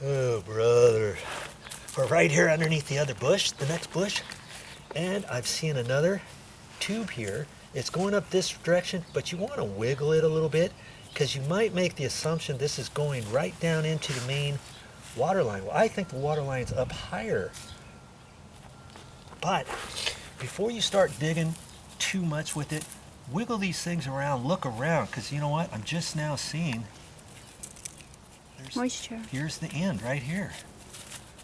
Oh, brother. We're right here underneath the other bush, the next bush, and I've seen another tube here. It's going up this direction, but you want to wiggle it a little bit because you might make the assumption this is going right down into the main water line. Well, I think the water line's up higher. But before you start digging too much with it, wiggle these things around, look around, because you know what? I'm just now seeing moisture. Here's the end right here.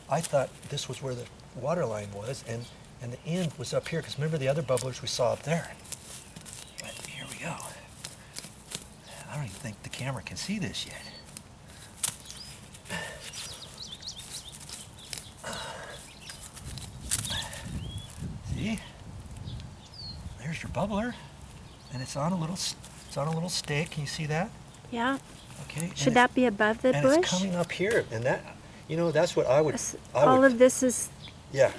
I thought this was where the water line was, and the end was up here, because remember the other bubblers we saw up there. But here we go. I don't even think the camera can see this yet. See? There's your bubbler, and it's on a little stake. Can you see that? Yeah. Okay. Should that be above the and bush? It's coming up here, and that, you know, that's what I would. All of this is. Yeah.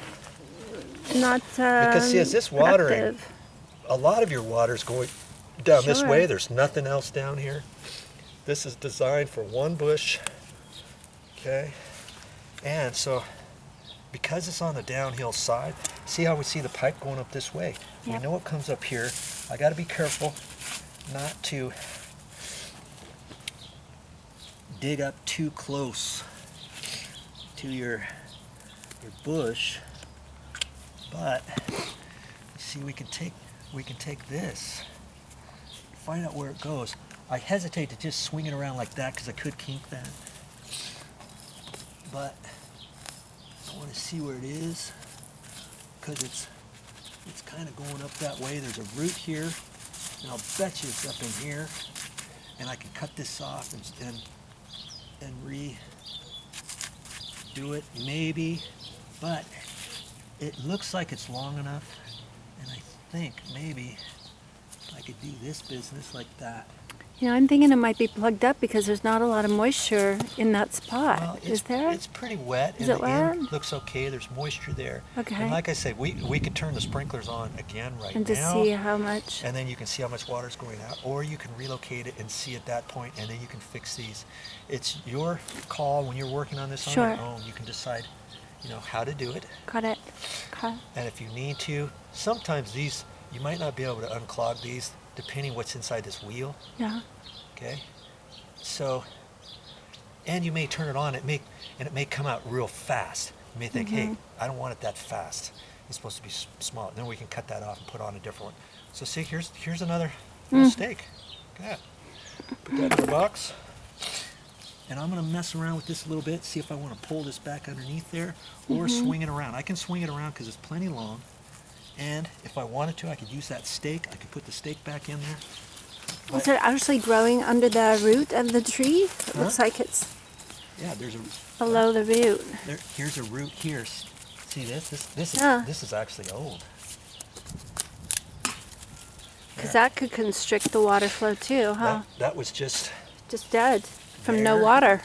Not because see, as this watering, productive. A lot of your water's going down this way. There's nothing else down here. This is designed for one bush. Okay. And so, because it's on the downhill side, see how we see the pipe going up this way? Yep. We know it comes up here. I got to be careful not to dig up too close to your bush. But see, we can take this, find out where it goes. I hesitate to just swing it around like that because I could kink that. But I want to see where it is because it's kind of going up that way. There's a root here, and I'll bet you it's up in here. And I can cut this off and redo it maybe, but it looks like it's long enough, and I think maybe I could do this business like that. You know, I'm thinking it might be plugged up because there's not a lot of moisture in that spot. Well, is there? It's pretty wet. Is it wet? End looks okay. There's moisture there. Okay. And like I said, we could turn the sprinklers on again right now. And to see how much. And then you can see how much water is going out. Or you can relocate it and see at that point, and then you can fix these. It's your call when you're working on this on your own. You can decide, you know, how to do it. Got it. Okay. And if you need to, sometimes these, you might not be able to unclog these depending what's inside this wheel. Yeah. Okay. So, and you may turn it on, it may come out real fast. You may think, hey, I don't want it that fast. It's supposed to be small. Then we can cut that off and put on a different one. So see, here's another little steak. Good. Put that in the box. And I'm going to mess around with this a little bit, see if I want to pull this back underneath there or swing it around. I can swing it around because it's plenty long. And if I wanted to, I could use that stake. I could put the stake back in there. Is it actually growing under the root of the tree? It looks like it's there's a below the root. Here's a root here. See this? This is actually old. Because that could constrict the water flow too, huh? That was just dead from there. no water.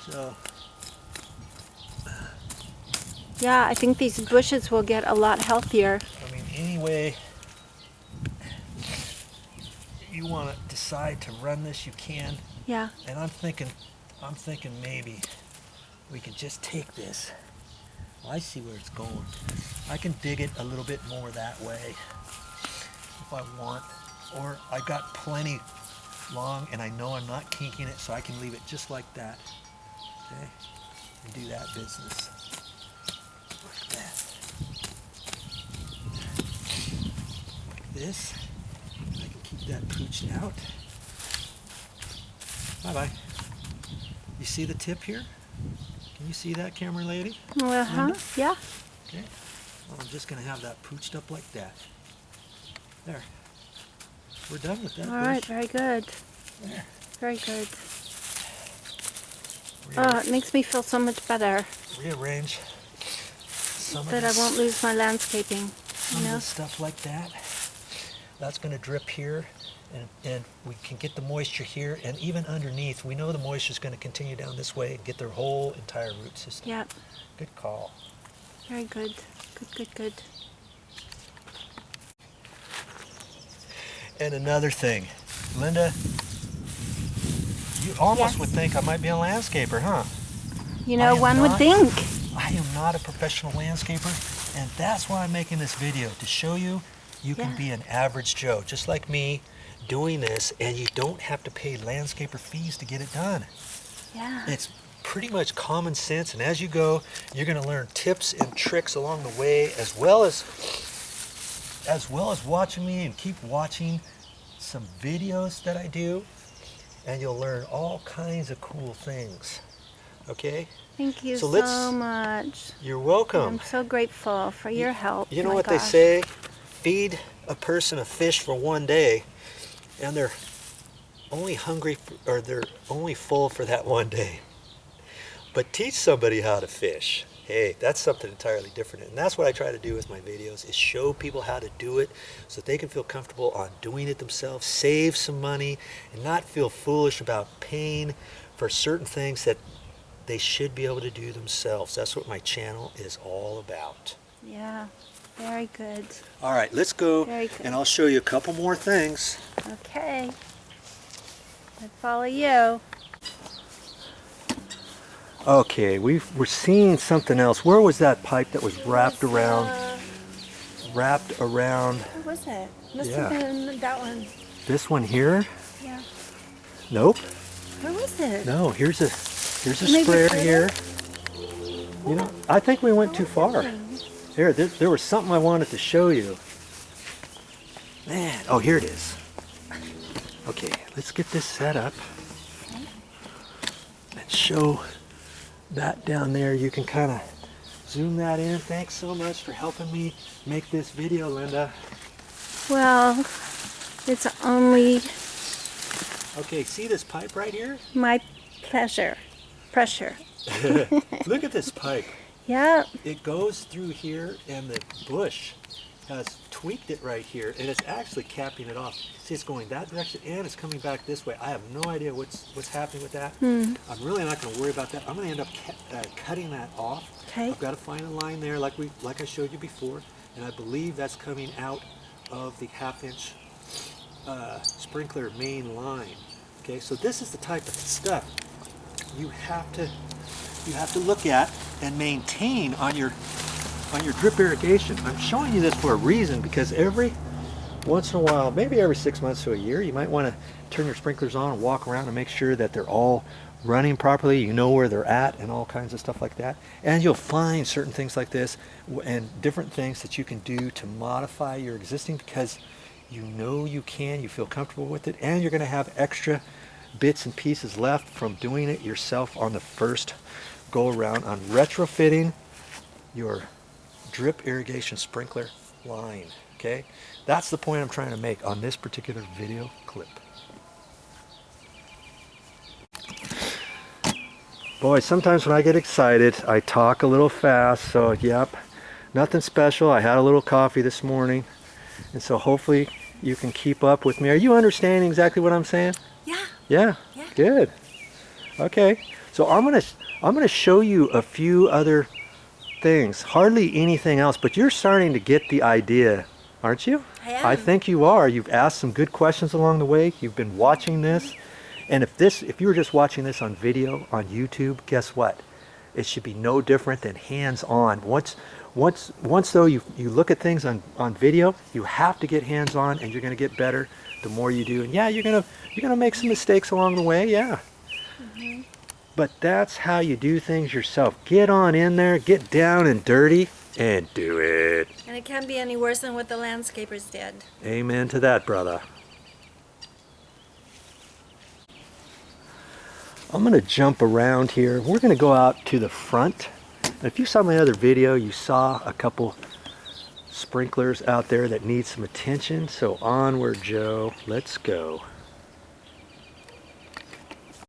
So yeah, I think these bushes will get a lot healthier. I mean, anyway you want to decide to run this, you can. Yeah. And I'm thinking maybe we could just take this. Well, I see where it's going. I can dig it a little bit more that way if I want. Or I got plenty long and I know I'm not kinking it, so I can leave it just like that. Okay? And do that business. Like that. Like this. I can keep that pooched out. Bye-bye. You see the tip here? Can you see that, camera lady? Uh-huh, yeah. Okay. Well, I'm just going to have that pooched up like that. There. We're done with that. All right, very good. There. Very good. Oh, it makes me feel so much better. Rearrange some of that this, I won't lose my landscaping. some of this stuff like that. That's going to drip here, and we can get the moisture here, and even underneath, we know the moisture is going to continue down this way and get their whole entire root system. Yeah. Good call. Very good. Good, good, good. And another thing, Linda, almost Yes. would think I might be a landscaper, huh? You know, am one would not- think. I am not a professional landscaper, and that's why I'm making this video, to show you you can Yeah. be an average Joe, just like me, doing this, and you don't have to pay landscaper fees to get it done. Yeah. It's pretty much common sense, and as you go, you're going to learn tips and tricks along the way, as well as watching me, and keep watching some videos that I do, and you'll learn all kinds of cool things. Okay? Thank you So so let's- much. You're welcome. I'm so grateful for your help. You know My what gosh. they say? Feed a person a fish for one day, and they're only hungry, or they're only full for that one day. But teach somebody how to fish. Hey, that's something entirely different. And that's what I try to do with my videos, is show people how to do it so that they can feel comfortable on doing it themselves, save some money, and not feel foolish about paying for certain things that they should be able to do themselves. That's what my channel is all about. Yeah. Very good. All right, let's go, Very good. and I'll show you a couple more things. Okay. I follow you. Okay, we're seeing something else. Where was that pipe that was wrapped around? Wrapped around What was it? Must Yeah. have been that one. this one here? Yeah. Nope. Where was it? No, here's a Maybe sprayer further? here. You know, I think we went too far. Here, there was something I wanted to show you. Man, oh, here it is. Okay, let's get this set up and show that down there. You can kind of zoom that in. Thanks so much for helping me make this video, Linda. Well, it's only Okay, see this pipe right here? my pleasure. Pressure. Look at this pipe. Yeah. It goes through here, and the bush has tweaked it right here, and it's actually capping it off. See, it's going that direction, and it's coming back this way. I have no idea what's happening with that. I'm really not going to worry about that. I'm going to end up cutting that off. Okay. I've got to find a line there, like I showed you before, and I believe that's coming out of the half-inch sprinkler main line. Okay, so this is the type of stuff you have to look at and maintain on your drip irrigation. I'm showing you this for a reason, because every once in a while, maybe every 6 months to a year, you might want to turn your sprinklers on and walk around and make sure that they're all running properly. You know where they're at and all kinds of stuff like that. And you'll find certain things like this and different things that you can do to modify your existing, because you know you can, you feel comfortable with it, and you're going to have extra bits and pieces left from doing it yourself on the first go around on retrofitting your drip irrigation sprinkler line. Okay, that's the point I'm trying to make on this particular video clip. Boy, sometimes when I get excited, I talk a little fast, so yep, nothing special. I had a little coffee this morning, and so hopefully you can keep up with me. Are you understanding exactly what I'm saying? Yeah. Yeah? Yeah. Good. Okay, so I'm gonna show you a few other things. Hardly anything else, but you're starting to get the idea, aren't you? I am. I think you are. You've asked some good questions along the way. You've been watching this. And if you were just watching this on video on YouTube, guess what? It should be no different than hands-on. Once though you look at things on video, you have to get hands-on, and you're going to get better the more you do. And yeah, you're gonna make some mistakes along the way, yeah. But that's how you do things yourself. Get on in there, get down and dirty, and do it. And it can't be any worse than what the landscapers did. Amen to that, brother. I'm going to jump around here. We're going to go out to the front. And if you saw my other video, you saw a couple sprinklers out there that need some attention. So onward, Joe. Let's go.